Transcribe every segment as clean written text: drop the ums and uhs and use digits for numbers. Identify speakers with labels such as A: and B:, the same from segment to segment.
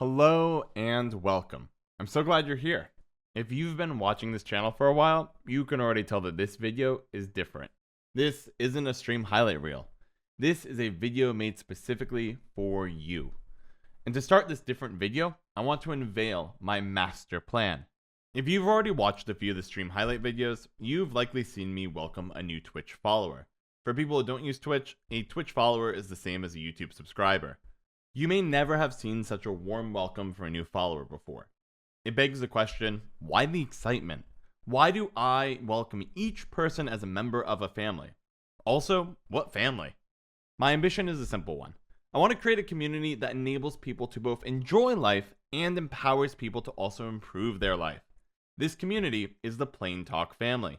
A: Hello and welcome. I'm so glad you're here. If you've been watching this channel for a while, you can already tell that this video is different. This isn't a stream highlight reel. This is a video made specifically for you. And to start this different video, I want to unveil my master plan. If you've already watched a few of the stream highlight videos, you've likely seen me welcome a new Twitch follower. For people who don't use Twitch, a Twitch follower is the same as a YouTube subscriber. You may never have seen such a warm welcome for a new follower before. It begs the question, why the excitement? Why do I welcome each person as a member of a family? Also, what family? My ambition is a simple one. I want to create a community that enables people to both enjoy life and empowers people to also improve their life. This community is the Plain Talk family.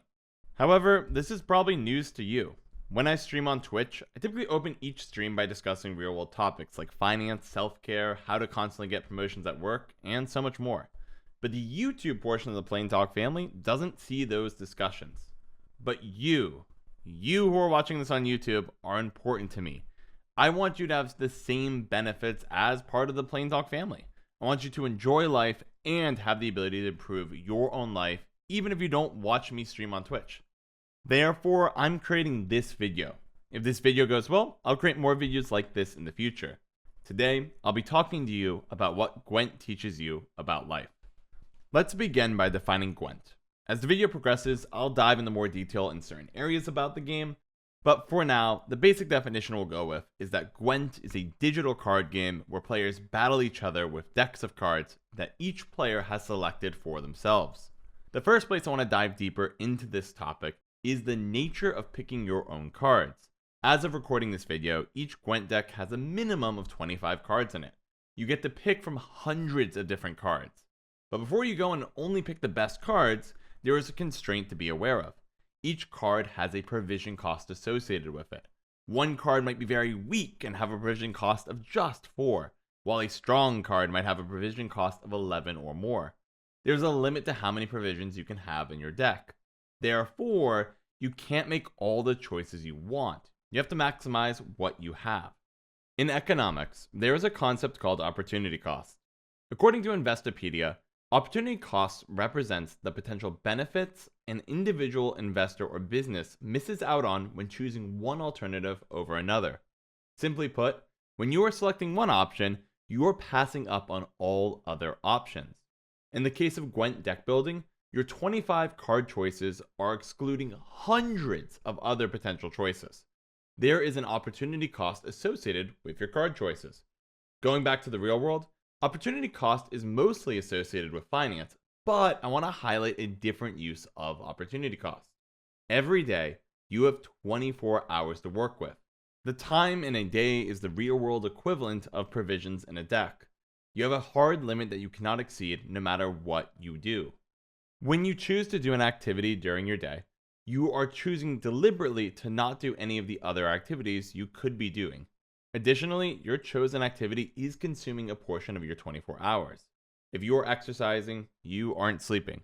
A: However, this is probably news to you. When I stream on Twitch, I typically open each stream by discussing real-world topics like finance, self-care, how to constantly get promotions at work, and so much more. But the YouTube portion of the Plain Talk family doesn't see those discussions. But you who are watching this on YouTube, are important to me. I want you to have the same benefits as part of the Plain Talk family. I want you to enjoy life and have the ability to improve your own life, even if you don't watch me stream on Twitch. Therefore, I'm creating this video. If this video goes well, I'll create more videos like this in the future. Today, I'll be talking to you about what Gwent teaches you about life. Let's begin by defining Gwent. As the video progresses, I'll dive into more detail in certain areas about the game, but for now, the basic definition we'll go with is that Gwent is a digital card game where players battle each other with decks of cards that each player has selected for themselves. The first place I want to dive deeper into this topic is the nature of picking your own cards. As of recording this video, each Gwent deck has a minimum of 25 cards in it. You get to pick from hundreds of different cards. But before you go and only pick the best cards, there is a constraint to be aware of. Each card has a provision cost associated with it. One card might be very weak and have a provision cost of just 4, while a strong card might have a provision cost of 11 or more. There's a limit to how many provisions you can have in your deck. Therefore, you can't make all the choices you want. You have to maximize what you have. In economics, there is a concept called opportunity cost. According to Investopedia, opportunity cost represents the potential benefits an individual investor or business misses out on when choosing one alternative over another. Simply put, when you are selecting one option, you are passing up on all other options. In the case of Gwent deck building, your 25 card choices are excluding hundreds of other potential choices. There is an opportunity cost associated with your card choices. Going back to the real world, opportunity cost is mostly associated with finance, but I want to highlight a different use of opportunity cost. Every day, you have 24 hours to work with. The time in a day is the real world equivalent of provisions in a deck. You have a hard limit that you cannot exceed no matter what you do. When you choose to do an activity during your day, you are choosing deliberately to not do any of the other activities you could be doing. Additionally, your chosen activity is consuming a portion of your 24 hours. If you are exercising, you aren't sleeping.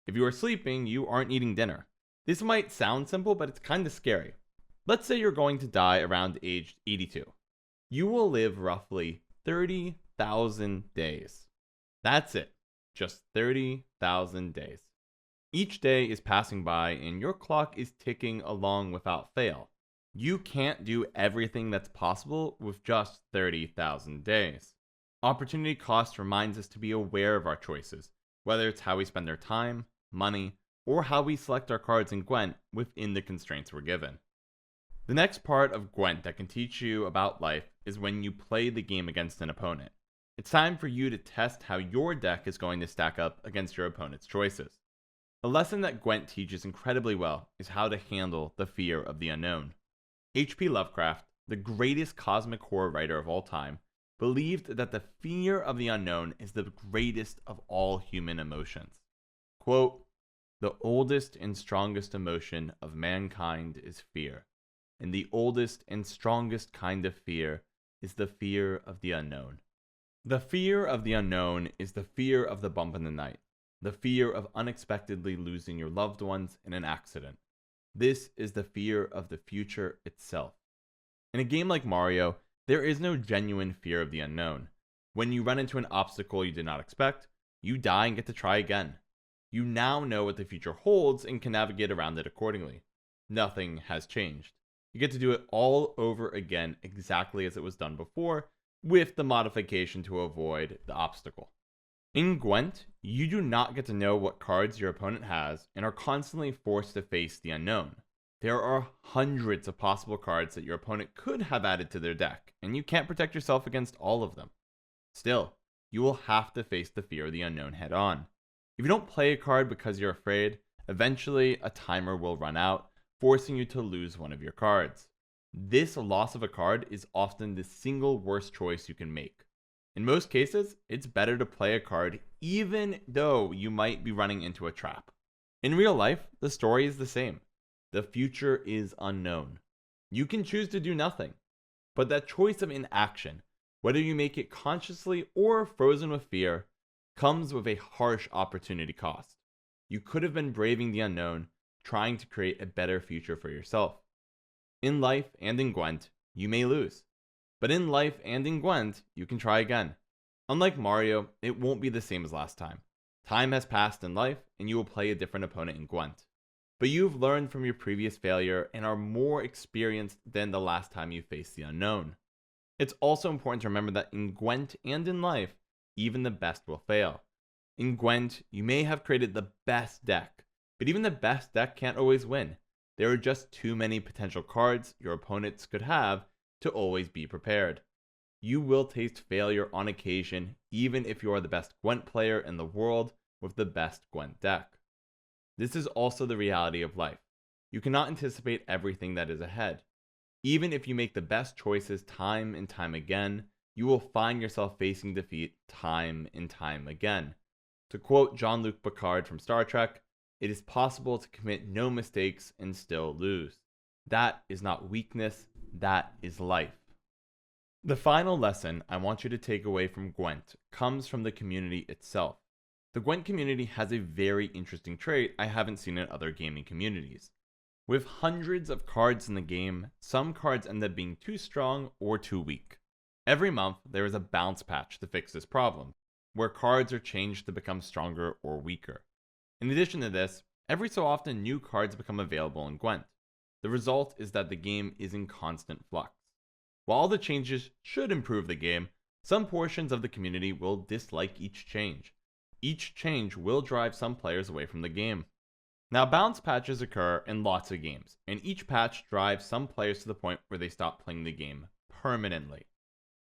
A: If you are sleeping, you aren't eating dinner. This might sound simple, but it's kind of scary. Let's say you're going to die around age 82. You will live roughly 30,000 days. That's it. Just 30,000 days. Each day is passing by and your clock is ticking along without fail. You can't do everything that's possible with just 30,000 days. Opportunity cost reminds us to be aware of our choices, whether it's how we spend our time, money, or how we select our cards in Gwent within the constraints we're given. The next part of Gwent that can teach you about life is when you play the game against an opponent. It's time for you to test how your deck is going to stack up against your opponent's choices. A lesson that Gwent teaches incredibly well is how to handle the fear of the unknown. H.P. Lovecraft, the greatest cosmic horror writer of all time, believed that the fear of the unknown is the greatest of all human emotions. Quote, "The oldest and strongest emotion of mankind is fear, and the oldest and strongest kind of fear is the fear of the unknown. The fear of the unknown is the fear of the bump in the night, the fear of unexpectedly losing your loved ones in an accident. This is the fear of the future itself." In a game like Mario, there is no genuine fear of the unknown. When you run into an obstacle you did not expect, you die and get to try again. You now know what the future holds and can navigate around it accordingly. Nothing has changed. You get to do it all over again exactly as it was done before, with the modification to avoid the obstacle. In Gwent, you do not get to know what cards your opponent has and are constantly forced to face the unknown. There are hundreds of possible cards that your opponent could have added to their deck, and you can't protect yourself against all of them. Still, you will have to face the fear of the unknown head on. If you don't play a card because you're afraid, eventually a timer will run out, forcing you to lose one of your cards. This loss of a card is often the single worst choice you can make. In most cases, it's better to play a card even though you might be running into a trap. In real life, the story is the same. The future is unknown. You can choose to do nothing, but that choice of inaction, whether you make it consciously or frozen with fear, comes with a harsh opportunity cost. You could have been braving the unknown, trying to create a better future for yourself. In life and in Gwent, you may lose. But in life and in Gwent, you can try again. Unlike Mario, it won't be the same as last time. Time has passed in life, and you will play a different opponent in Gwent. But you've learned from your previous failure and are more experienced than the last time you faced the unknown. It's also important to remember that in Gwent and in life, even the best will fail. In Gwent, you may have created the best deck, but even the best deck can't always win. There are just too many potential cards your opponents could have to always be prepared. You will taste failure on occasion, even if you are the best Gwent player in the world with the best Gwent deck. This is also the reality of life. You cannot anticipate everything that is ahead. Even if you make the best choices time and time again, you will find yourself facing defeat time and time again. To quote Jean-Luc Picard from Star Trek, "It is possible to commit no mistakes and still lose. That is not weakness, that is life." The final lesson I want you to take away from Gwent comes from the community itself. The Gwent community has a very interesting trait I haven't seen in other gaming communities. With hundreds of cards in the game, some cards end up being too strong or too weak. Every month, there is a bounce patch to fix this problem, where cards are changed to become stronger or weaker. In addition to this, every so often new cards become available in Gwent. The result is that the game is in constant flux. While all the changes should improve the game, some portions of the community will dislike each change. Each change will drive some players away from the game. Now, bounce patches occur in lots of games, and each patch drives some players to the point where they stop playing the game permanently.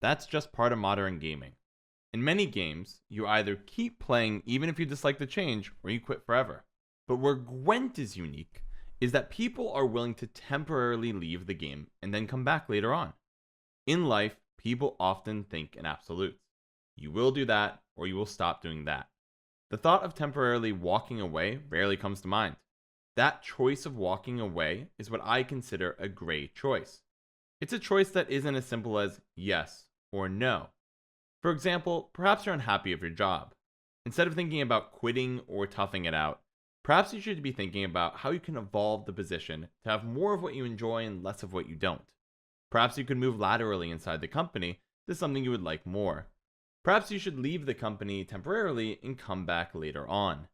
A: That's just part of modern gaming. In many games, you either keep playing even if you dislike the change, or you quit forever. But where Gwent is unique is that people are willing to temporarily leave the game and then come back later on. In life, people often think in absolutes. You will do that, or you will stop doing that. The thought of temporarily walking away rarely comes to mind. That choice of walking away is what I consider a gray choice. It's a choice that isn't as simple as yes or no. For example, perhaps you're unhappy with your job. Instead of thinking about quitting or toughing it out, perhaps you should be thinking about how you can evolve the position to have more of what you enjoy and less of what you don't. Perhaps you could move laterally inside the company to something you would like more. Perhaps you should leave the company temporarily and come back later on.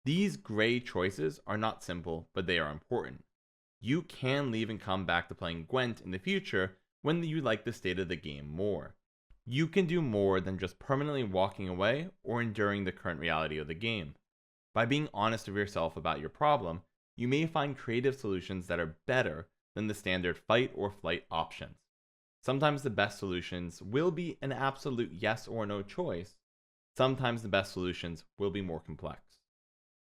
A: These gray choices are not simple, but they are important. You can leave and come back to playing Gwent in the future when you like the state of the game more. You can do more than just permanently walking away or enduring the current reality of the game. By being honest with yourself about your problem, you may find creative solutions that are better than the standard fight or flight options. Sometimes the best solutions will be an absolute yes or no choice. Sometimes the best solutions will be more complex.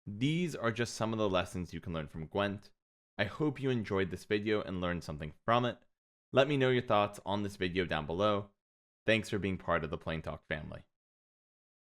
A: These are just some of the lessons you can learn from Gwent. I hope you enjoyed this video and learned something from it. Let me know your thoughts on this video down below. Thanks for being part of the Plain Talk family.